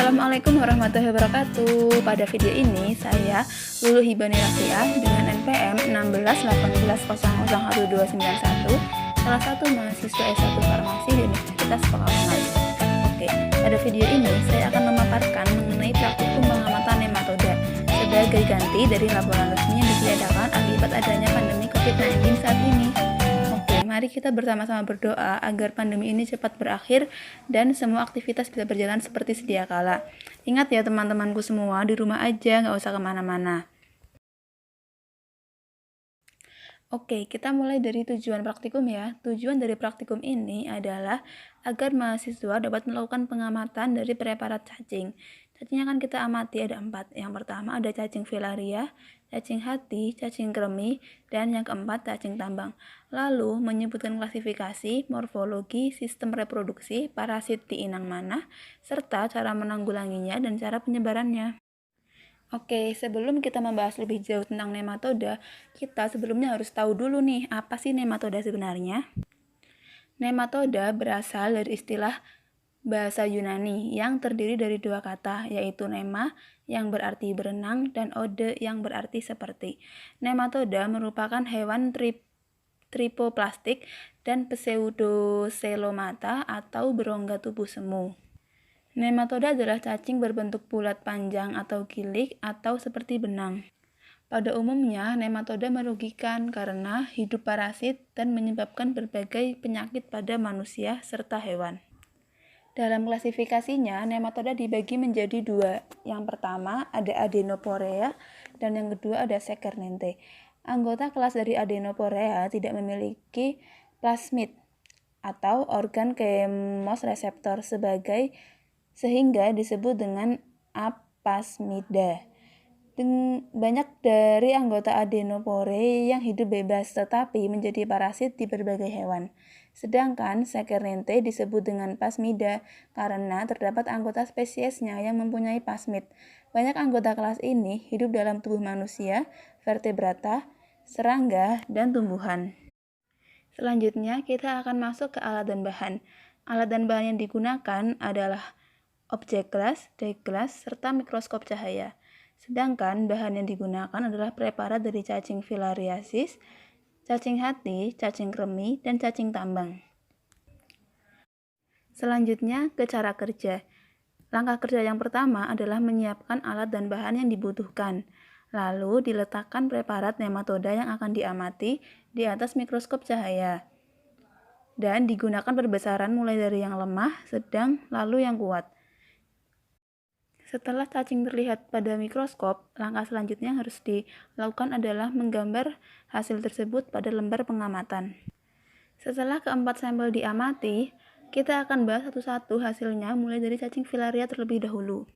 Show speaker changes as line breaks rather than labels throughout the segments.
Assalamualaikum warahmatullahi wabarakatuh. Pada video ini saya Lulu Hibani Rafiah dengan NPM 1618001291, salah satu mahasiswa S1 Farmasi di Universitas Pekalongan. Oke, pada video ini saya akan memaparkan mengenai praktikum pengamatan nematoda sebagai ganti dari laporan resmi yang ditiadakan akibat adanya pandemi COVID-19 saat ini. Mari kita bersama-sama berdoa agar pandemi ini cepat berakhir dan semua aktivitas bisa berjalan seperti sedia kala. Ingat ya teman-temanku semua, di rumah aja, nggak usah kemana-mana. Oke, kita mulai dari tujuan praktikum ya. Tujuan dari praktikum ini adalah agar mahasiswa dapat melakukan pengamatan dari preparat cacing. Cacing yang akan kita amati ada 4. Yang pertama ada cacing filaria, cacing hati, cacing kremi, dan yang keempat cacing tambang. Lalu menyebutkan klasifikasi, morfologi, sistem reproduksi, parasit di inang mana, serta cara menanggulanginya dan cara penyebarannya. Oke, sebelum kita membahas lebih jauh tentang nematoda, kita sebelumnya harus tahu dulu nih, apa sih nematoda sebenarnya? Nematoda berasal dari istilah bahasa Yunani yang terdiri dari 2 kata, yaitu nema yang berarti berenang dan ode yang berarti seperti. Nematoda merupakan hewan tripoplastik dan pseudocelomata atau berongga tubuh semu. Nematoda adalah cacing berbentuk bulat panjang atau gilik atau seperti benang. Pada umumnya, nematoda merugikan karena hidup parasit dan menyebabkan berbagai penyakit pada manusia serta hewan. Dalam klasifikasinya, nematoda dibagi menjadi 2. Yang pertama ada Adenoporea dan yang kedua ada Saccharnente. Anggota kelas dari Adenoporea tidak memiliki plasmid atau organ chemosreseptor sehingga disebut dengan apasmida. Banyak dari anggota Adenopore yang hidup bebas tetapi menjadi parasit di berbagai hewan. Sedangkan Saccharnente disebut dengan pasmida karena terdapat anggota spesiesnya yang mempunyai pasmid. Banyak anggota kelas ini hidup dalam tubuh manusia, vertebrata, serangga, dan tumbuhan. Selanjutnya kita akan masuk ke alat dan bahan. Alat dan bahan yang digunakan adalah objek kelas, dye kelas, serta mikroskop cahaya. Sedangkan bahan yang digunakan adalah preparat dari cacing filariasis, cacing hati, cacing kremi, dan cacing tambang. Selanjutnya ke cara kerja. Langkah kerja yang pertama adalah menyiapkan alat dan bahan yang dibutuhkan. Lalu diletakkan preparat nematoda yang akan diamati di atas mikroskop cahaya. Dan digunakan perbesaran mulai dari yang lemah, sedang, lalu yang kuat. Setelah cacing terlihat pada mikroskop, langkah selanjutnya yang harus dilakukan adalah menggambar hasil tersebut pada lembar pengamatan. Setelah keempat sampel diamati, kita akan bahas satu-satu hasilnya mulai dari cacing filaria terlebih dahulu.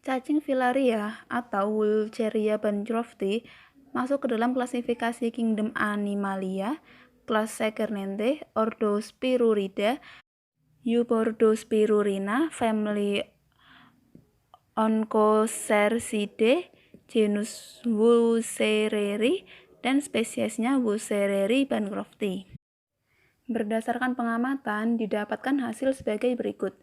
Cacing filaria atau Wucheria bancrofti masuk ke dalam klasifikasi Kingdom Animalia, kelas Saccharnente, ordo Spirurida, Eubordospirurina, family Onchocercidae, genus Wuchereri, dan spesiesnya Wuchereri bancrofti. Berdasarkan pengamatan, didapatkan hasil sebagai berikut.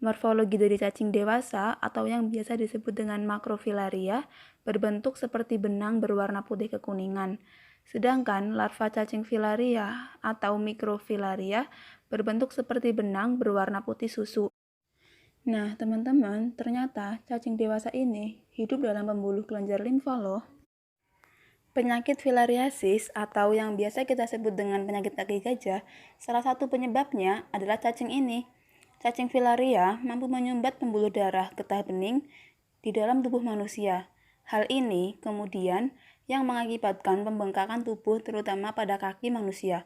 Morfologi dari cacing dewasa atau yang biasa disebut dengan makrofilaria berbentuk seperti benang berwarna putih kekuningan. Sedangkan larva cacing filaria atau mikrofilaria berbentuk seperti benang berwarna putih susu. Nah, teman-teman, ternyata cacing dewasa ini hidup dalam pembuluh kelenjar limfa loh. Penyakit filariasis atau yang biasa kita sebut dengan penyakit kaki gajah, salah satu penyebabnya adalah cacing ini. Cacing filaria mampu menyumbat pembuluh darah getah bening di dalam tubuh manusia. Hal ini kemudian yang mengakibatkan pembengkakan tubuh terutama pada kaki manusia.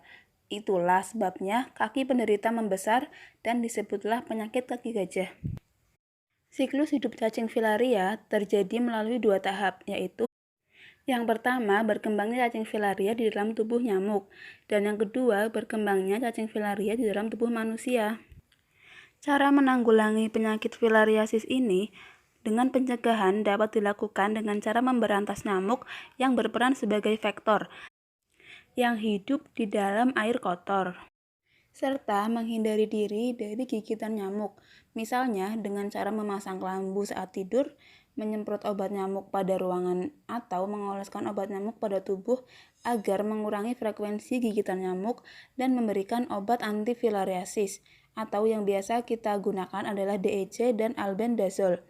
Itulah sebabnya kaki penderita membesar dan disebutlah penyakit kaki gajah. Siklus hidup cacing filaria terjadi melalui 2 tahap, yaitu yang pertama berkembangnya cacing filaria di dalam tubuh nyamuk, dan yang kedua berkembangnya cacing filaria di dalam tubuh manusia. Cara menanggulangi penyakit filariasis ini dengan pencegahan dapat dilakukan dengan cara memberantas nyamuk yang berperan sebagai vektor yang hidup di dalam air kotor. serta menghindari diri dari gigitan nyamuk, misalnya dengan cara memasang kelambu saat tidur, menyemprot obat nyamuk pada ruangan, atau mengoleskan obat nyamuk pada tubuh agar mengurangi frekuensi gigitan nyamuk dan memberikan obat antifilariasis, atau yang biasa kita gunakan adalah DEC dan albendazole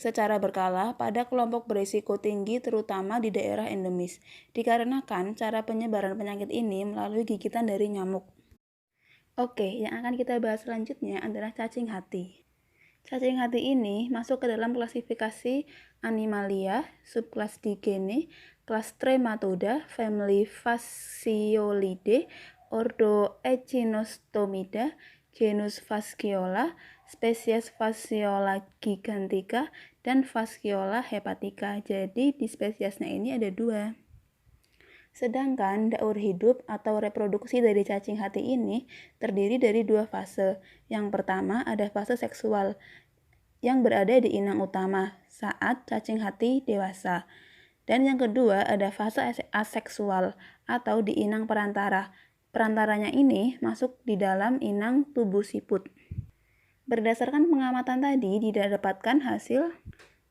secara berkala pada kelompok berisiko tinggi terutama di daerah endemis, dikarenakan cara penyebaran penyakit ini melalui gigitan dari nyamuk. Oke, yang akan kita bahas selanjutnya adalah cacing hati. Cacing hati ini masuk ke dalam klasifikasi Animalia, subkelas Digene, kelas Trematoda, family Fasciolidae, ordo Echinostostomida, genus Fasciola, spesies Fasciola gigantica, dan Fasciola hepatica. Jadi di spesiesnya ini ada 2. Sedangkan daur hidup atau reproduksi dari cacing hati ini terdiri dari 2 fase. Yang pertama ada fase seksual yang berada di inang utama saat cacing hati dewasa. Dan yang kedua ada fase aseksual atau di inang perantara. Perantaranya ini masuk di dalam inang tubuh siput. Berdasarkan pengamatan tadi didapatkan hasil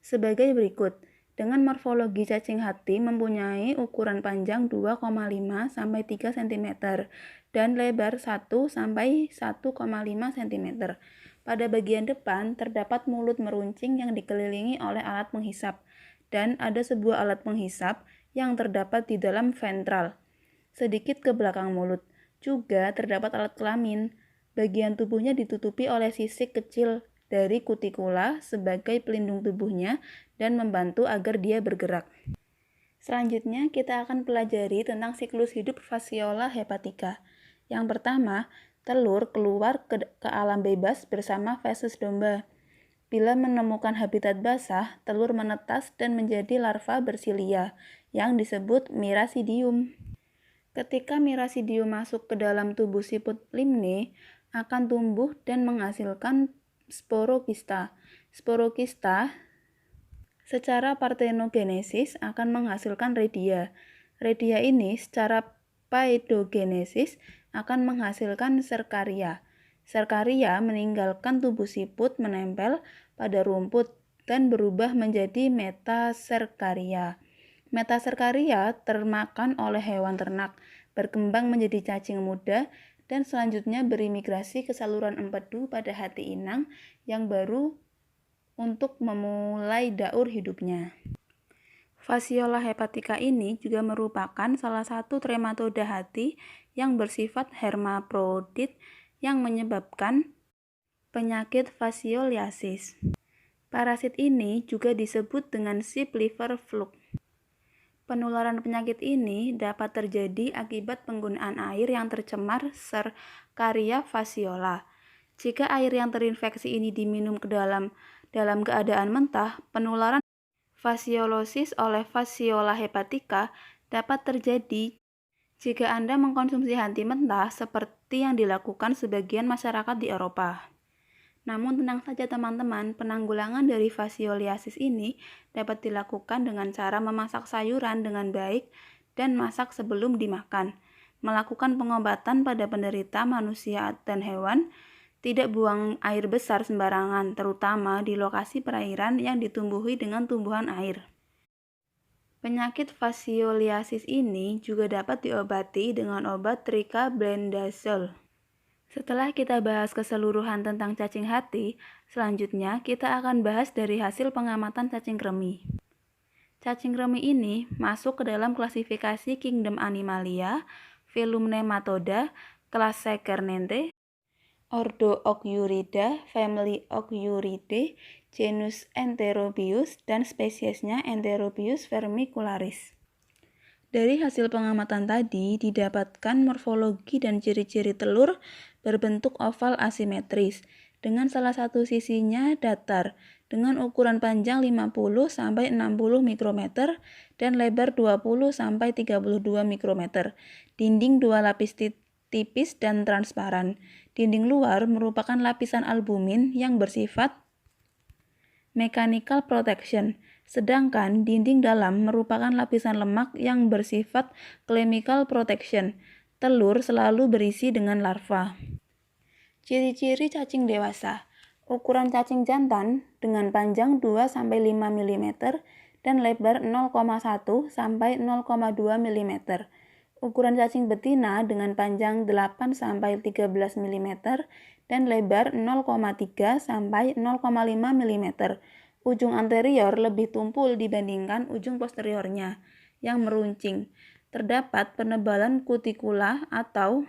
sebagai berikut. Dengan morfologi cacing hati mempunyai ukuran panjang 2,5 sampai 3 cm dan lebar 1 sampai 1,5 cm. Pada bagian depan terdapat mulut meruncing yang dikelilingi oleh alat penghisap dan ada sebuah alat penghisap yang terdapat di dalam ventral, sedikit ke belakang mulut. Juga terdapat alat kelamin. Bagian tubuhnya ditutupi oleh sisik kecil dari kutikula sebagai pelindung tubuhnya dan membantu agar dia bergerak. Selanjutnya kita akan pelajari tentang siklus hidup Fasciola hepatica. Yang pertama, telur keluar ke alam bebas bersama feses domba. Bila menemukan habitat basah, telur menetas dan menjadi larva bersilia yang disebut Miracidium. Ketika Miracidium masuk ke dalam tubuh siput limne, akan tumbuh dan menghasilkan sporokista. Sporokista secara partenogenesis akan menghasilkan redia. Redia ini secara paidogenesis akan menghasilkan serkaria. Serkaria meninggalkan tubuh siput menempel pada rumput dan berubah menjadi metaserkaria. Metaserkaria termakan oleh hewan ternak, berkembang menjadi cacing muda, dan selanjutnya berimigrasi ke saluran empedu pada hati inang yang baru untuk memulai daur hidupnya. Fasciola hepatica ini juga merupakan salah satu trematoda hati yang bersifat hermaprodit yang menyebabkan penyakit fascioliasis. Parasit ini juga disebut dengan sheep liver fluke. Penularan penyakit ini dapat terjadi akibat penggunaan air yang tercemar Serkaria fasciola. Jika air yang terinfeksi ini diminum ke dalam keadaan mentah, penularan fasciolosis oleh Fasciola hepatica dapat terjadi jika Anda mengkonsumsi hati mentah seperti yang dilakukan sebagian masyarakat di Eropa. Namun tenang saja teman-teman, penanggulangan dari fascioliasis ini dapat dilakukan dengan cara memasak sayuran dengan baik dan masak sebelum dimakan, melakukan pengobatan pada penderita manusia dan hewan, tidak buang air besar sembarangan, terutama di lokasi perairan yang ditumbuhi dengan tumbuhan air. Penyakit fascioliasis ini juga dapat diobati dengan obat tricabendazole. Setelah kita bahas keseluruhan tentang cacing hati, selanjutnya kita akan bahas dari hasil pengamatan cacing kremi. Cacing kremi ini masuk ke dalam klasifikasi Kingdom Animalia, Phylum Nematoda, kelas Secernente, ordo Ocyurida, family Ocyuridae, genus Enterobius, dan spesiesnya Enterobius vermicularis. Dari hasil pengamatan tadi didapatkan morfologi dan ciri-ciri telur berbentuk oval asimetris dengan salah satu sisinya datar dengan ukuran panjang 50 sampai 60 mikrometer dan lebar 20 sampai 32 mikrometer. Dinding 2 lapis tipis dan transparan. Dinding luar merupakan lapisan albumin yang bersifat mechanical protection, sedangkan dinding dalam merupakan lapisan lemak yang bersifat chemical protection. Telur selalu berisi dengan larva. Ciri-ciri cacing dewasa. Ukuran cacing jantan dengan panjang 2-5 mm dan lebar 0,1 sampai 0,2 mm. Ukuran cacing betina dengan panjang 8-13 mm dan lebar 0,3 sampai 0,5 mm. Ujung anterior lebih tumpul dibandingkan ujung posteriornya yang meruncing. Terdapat penebalan kutikula atau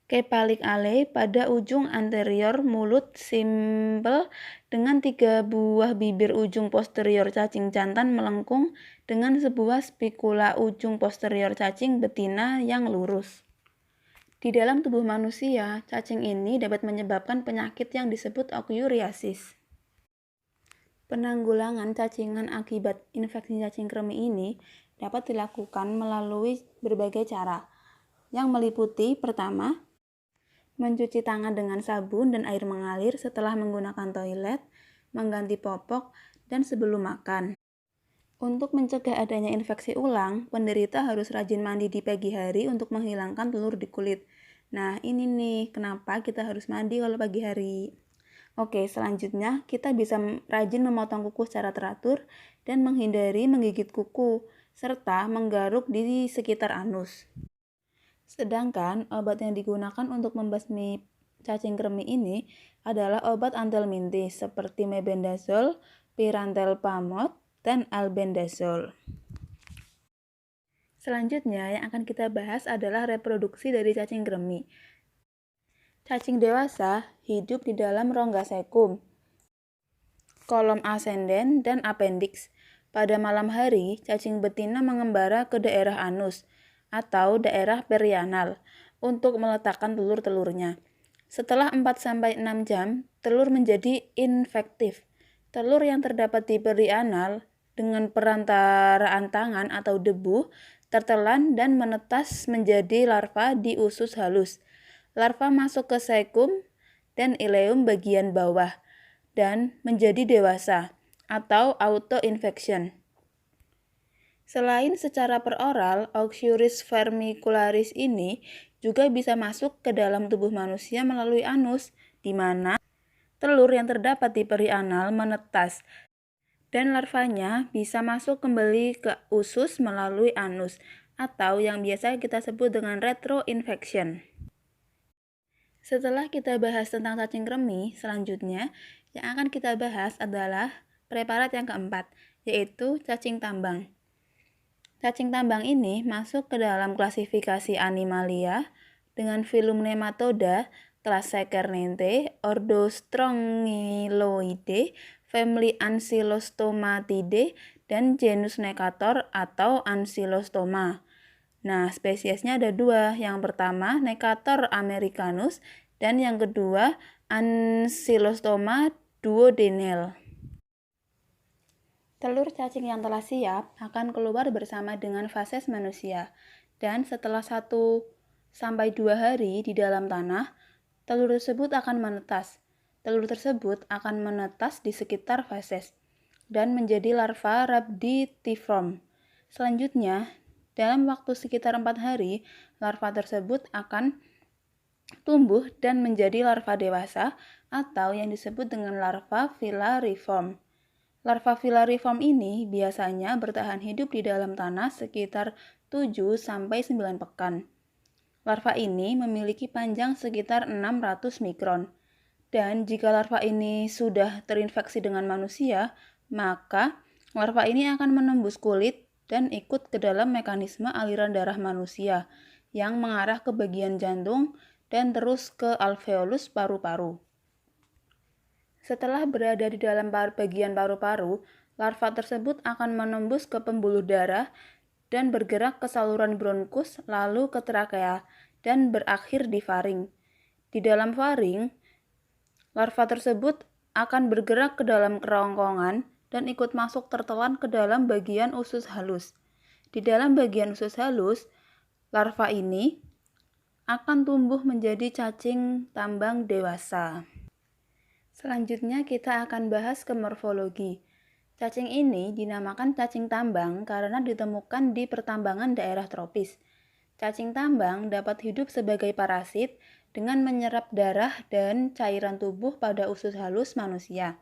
kepalik ale pada ujung anterior mulut simpel dengan 3 buah bibir ujung posterior cacing jantan melengkung dengan sebuah spikula ujung posterior cacing betina yang lurus. Di dalam tubuh manusia, cacing ini dapat menyebabkan penyakit yang disebut okyuriasis. Penanggulangan cacingan akibat infeksi cacing kremi ini dapat dilakukan melalui berbagai cara, yang meliputi pertama, mencuci tangan dengan sabun dan air mengalir setelah menggunakan toilet, mengganti popok, dan sebelum makan. Untuk mencegah adanya infeksi ulang, penderita harus rajin mandi di pagi hari untuk menghilangkan telur di kulit. Nah, ini nih kenapa kita harus mandi kalau pagi hari. Oke, selanjutnya kita bisa rajin memotong kuku secara teratur dan menghindari menggigit kuku, serta menggaruk di sekitar anus. Sedangkan obat yang digunakan untuk membasmi cacing kremi ini adalah obat antelmintis seperti mebendazole, pyrantelpamol, dan albendazole. Selanjutnya yang akan kita bahas adalah reproduksi dari cacing kremi. Cacing dewasa hidup di dalam rongga sekum, kolom ascendens, dan appendix. Pada malam hari, cacing betina mengembara ke daerah anus atau daerah perianal untuk meletakkan telur-telurnya. Setelah 4-6 jam, telur menjadi infektif. Telur yang terdapat di perianal dengan perantaraan tangan atau debu tertelan dan menetas menjadi larva di usus halus. Larva masuk ke sekum dan ileum bagian bawah dan menjadi dewasa atau autoinfection. Selain secara peroral, Oxyuris vermicularis ini juga bisa masuk ke dalam tubuh manusia melalui anus, di mana telur yang terdapat di perianal menetas dan larvanya bisa masuk kembali ke usus melalui anus, atau yang biasa kita sebut dengan retroinfection. Setelah kita bahas tentang cacing kremi, selanjutnya yang akan kita bahas adalah preparat yang keempat, yaitu cacing tambang. Cacing tambang ini masuk ke dalam klasifikasi Animalia dengan filum Nematoda, kelas Secernente, ordo Strongyloidae, family Ancylostomatidae, dan genus Necator atau Ancylostoma. Nah, spesiesnya ada dua. Yang pertama Necator americanus dan yang kedua Ancylostoma duodenale. Telur cacing yang telah siap akan keluar bersama dengan fases manusia, dan setelah 1-2 hari di dalam tanah, telur tersebut akan menetas. Telur tersebut akan menetas di sekitar fases dan menjadi larva rhabditiform. Selanjutnya, dalam waktu sekitar 4 hari, larva tersebut akan tumbuh dan menjadi larva dewasa atau yang disebut dengan larva filariform. Larva filariform ini biasanya bertahan hidup di dalam tanah sekitar 7-9 pekan. Larva ini memiliki panjang sekitar 600 mikron. Dan jika larva ini sudah terinfeksi dengan manusia, maka larva ini akan menembus kulit dan ikut ke dalam mekanisme aliran darah manusia yang mengarah ke bagian jantung dan terus ke alveolus paru-paru. Setelah berada di dalam bagian paru-paru, larva tersebut akan menembus ke pembuluh darah dan bergerak ke saluran bronkus, lalu ke trakea, dan berakhir di faring. Di dalam faring, larva tersebut akan bergerak ke dalam kerongkongan dan ikut masuk tertelan ke dalam bagian usus halus. Di dalam bagian usus halus, larva ini akan tumbuh menjadi cacing tambang dewasa. Selanjutnya kita akan bahas ke morfologi. Cacing ini dinamakan cacing tambang karena ditemukan di pertambangan daerah tropis. Cacing tambang dapat hidup sebagai parasit dengan menyerap darah dan cairan tubuh pada usus halus manusia.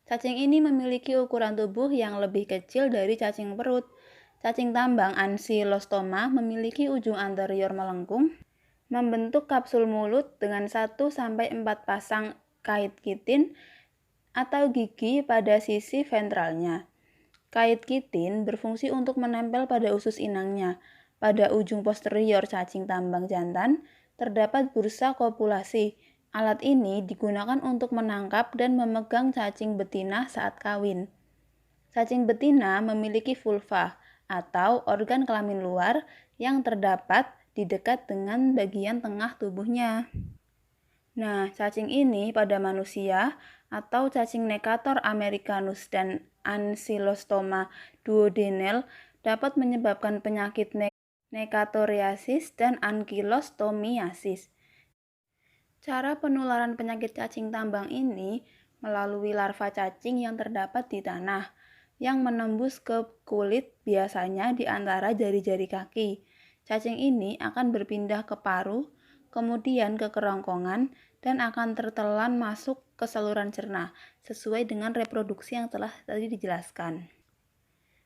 Cacing ini memiliki ukuran tubuh yang lebih kecil dari cacing perut. Cacing tambang Ankylostoma memiliki ujung anterior melengkung, membentuk kapsul mulut dengan 1-4 pasang kait kitin atau gigi pada sisi ventralnya. Kait kitin berfungsi untuk menempel pada usus inangnya. Pada ujung posterior cacing tambang jantan terdapat bursa kopulasi. Alat ini digunakan untuk menangkap dan memegang cacing betina saat kawin. Cacing betina memiliki vulva atau organ kelamin luar yang terdapat di dekat dengan bagian tengah tubuhnya. Nah, cacing ini pada manusia atau cacing Necator americanus dan Ankylostoma duodenale dapat menyebabkan penyakit nekatoriasis dan ankylostomiasis. Cara penularan penyakit cacing tambang ini melalui larva cacing yang terdapat di tanah, yang menembus ke kulit biasanya di antara jari-jari kaki. Cacing ini akan berpindah ke paru, kemudian ke kerongkongan, dan akan tertelan masuk ke saluran cerna, sesuai dengan reproduksi yang telah tadi dijelaskan.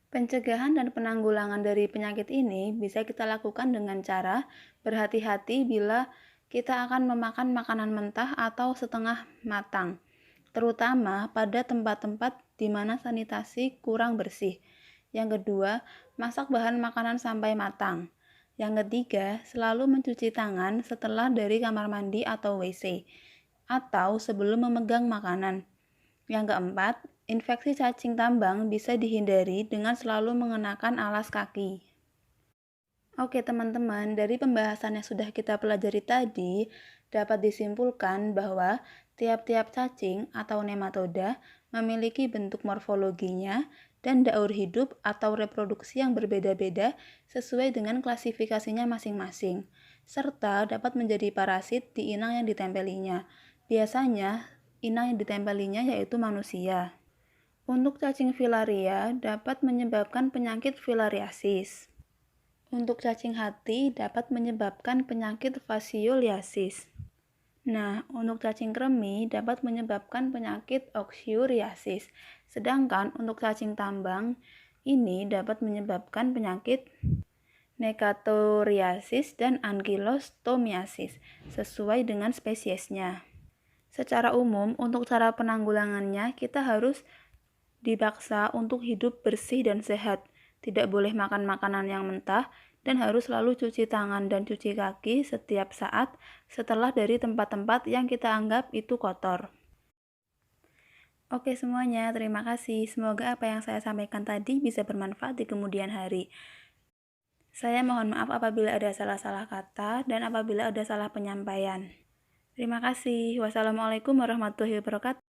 Pencegahan dan penanggulangan dari penyakit ini bisa kita lakukan dengan cara berhati-hati bila kita akan memakan makanan mentah atau setengah matang, terutama pada tempat-tempat di mana sanitasi kurang bersih. Yang kedua, masak bahan makanan sampai matang. Yang ketiga, selalu mencuci tangan setelah dari kamar mandi atau WC, atau sebelum memegang makanan. Yang keempat, infeksi cacing tambang bisa dihindari dengan selalu mengenakan alas kaki. Oke teman-teman, dari pembahasan yang sudah kita pelajari tadi, dapat disimpulkan bahwa tiap-tiap cacing atau nematoda memiliki bentuk morfologinya dan daur hidup atau reproduksi yang berbeda-beda sesuai dengan klasifikasinya masing-masing, serta dapat menjadi parasit di inang yang ditempelinya. Biasanya, inang yang ditempelinya yaitu manusia. Untuk cacing filaria dapat menyebabkan penyakit filariasis. Untuk cacing hati dapat menyebabkan penyakit fasioliasis. Nah, untuk cacing kremi dapat menyebabkan penyakit oxyuriasis. Sedangkan untuk cacing tambang ini dapat menyebabkan penyakit nekatoriasis dan ankylostomiasis sesuai dengan spesiesnya. Secara umum, untuk cara penanggulangannya kita harus dipaksa untuk hidup bersih dan sehat, tidak boleh makan makanan yang mentah, dan harus selalu cuci tangan dan cuci kaki setiap saat setelah dari tempat-tempat yang kita anggap itu kotor. Oke semuanya, terima kasih. Semoga apa yang saya sampaikan tadi bisa bermanfaat di kemudian hari. Saya mohon maaf apabila ada salah-salah kata dan apabila ada salah penyampaian. Terima kasih. Wassalamualaikum warahmatullahi wabarakatuh.